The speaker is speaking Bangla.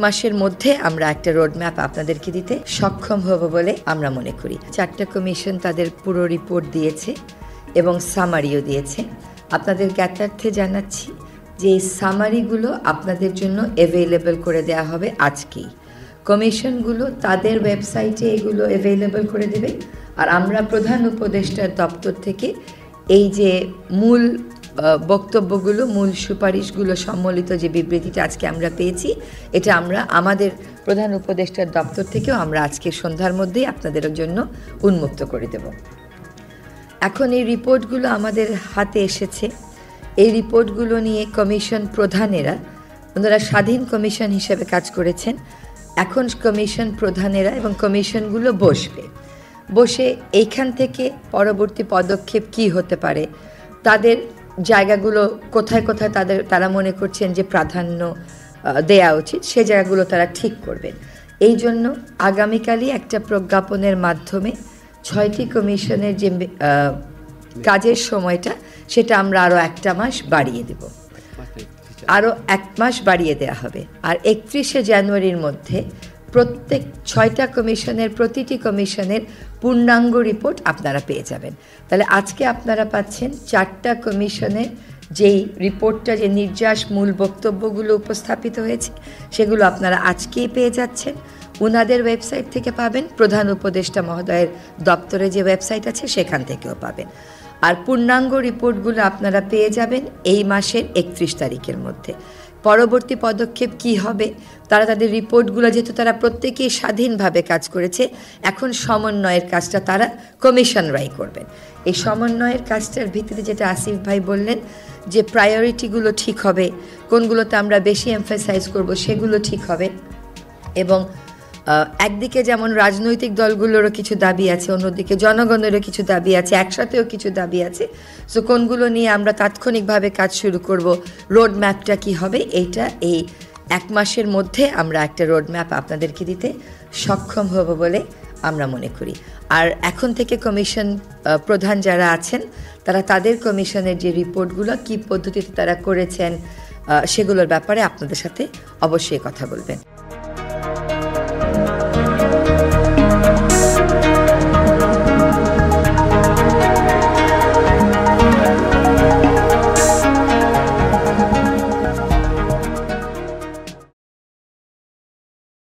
মাসের মধ্যে আমরা একটা রোডম্যাপ আপনাদেরকে দিতে সক্ষম হব বলে আমরা মনে করি। 4টা কমিশন তাদের পুরো রিপোর্ট দিয়েছে এবং সামারিও দিয়েছে। আপনাদের জ্ঞাতার্থে জানাচ্ছি যে এই সামারিগুলো আপনাদের জন্য অ্যাভেলেবল করে দেওয়া হবে আজকেই। কমিশনগুলো তাদের ওয়েবসাইটে এগুলো অ্যাভেলেবল করে দেবে, আর আমরা প্রধান উপদেষ্টার দপ্তর থেকে এই যে মূল বক্তব্যগুলো, মূল সুপারিশগুলো সম্মিলিত যে বিবৃতিটা আজকে আমরা পেয়েছি, এটা আমরা আমাদের প্রধান উপদেষ্টার দপ্তর থেকেও আমরা আজকে সন্ধ্যার মধ্যেই আপনাদের জন্য উন্মুক্ত করে দেব। এখন এই রিপোর্টগুলো আমাদের হাতে এসেছে। এই রিপোর্টগুলো নিয়ে কমিশন প্রধানেরা, ওনারা স্বাধীন কমিশন হিসেবে কাজ করেছেন, এখন কমিশন প্রধানেরা এবং কমিশনগুলো বসে এইখান থেকে পরবর্তী পদক্ষেপ কি হতে পারে, তাদের জায়গাগুলো কোথায় কোথায় তারা মনে করছেন যে প্রাধান্য দেয়া উচিত, সে জায়গাগুলো তারা ঠিক করবেন। এই জন্য আগামীকালই একটা প্রজ্ঞাপনের মাধ্যমে 6টি কমিশনের যে কাজের সময়টা, সেটা আমরা আরও 1 মাস বাড়িয়ে দেব, আরও 1 মাস বাড়িয়ে দেওয়া হবে। আর 31শে জানুয়ারির মধ্যে প্রত্যেক 6টা কমিশনের প্রতিটি কমিশনের পূর্ণাঙ্গ রিপোর্ট আপনারা পেয়ে যাবেন। তাহলে আজকে আপনারা পাচ্ছেন 4টা কমিশনের যেই রিপোর্টটা, যে নির্যাস মূল বক্তব্যগুলো উপস্থাপিত হয়েছে, সেগুলো আপনারা আজকেই পেয়ে যাচ্ছেন। ওনাদের ওয়েবসাইট থেকে পাবেন, প্রধান উপদেষ্টা মহোদয়ের দপ্তরে যে ওয়েবসাইট আছে সেখান থেকেও পাবেন। আর পূর্ণাঙ্গ রিপোর্টগুলো আপনারা পেয়ে যাবেন এই মাসের 31 তারিখের মধ্যে। পরবর্তী পদক্ষেপ কি হবে, তারা তাদের রিপোর্টগুলো, যেহেতু তারা প্রত্যেকেই স্বাধীনভাবে কাজ করেছে, এখন সমন্বয়ের কাজটা তারা কমিশনরাই করবেন। এই সমন্বয়ের কাজটার ভিত্তিতে যেটা আসিফ ভাই বললেন যে প্রায়োরিটিগুলো ঠিক হবে, কোনগুলোতে আমরা বেশি এমফাসাইজ করব সেগুলো ঠিক হবে। এবং একদিকে যেমন রাজনৈতিক দলগুলোরও কিছু দাবি আছে, অন্যদিকে জনগণেরও কিছু দাবি আছে, একসাথেও কিছু দাবি আছে। সো কোনগুলো নিয়ে আমরা তাৎক্ষণিকভাবে কাজ শুরু করব, রোড ম্যাপটা কী হবে, এইটা এই 1 মাসের মধ্যে আমরা একটা রোড ম্যাপ আপনাদেরকে দিতে সক্ষম হব বলে আমরা মনে করি। আর এখন থেকে কমিশন প্রধান যারা আছেন, তারা তাদের কমিশনের যে রিপোর্টগুলো কী পদ্ধতিতে তারা করেছেন, সেগুলোর ব্যাপারে আপনাদের সাথে অবশ্যই কথা বলবেন।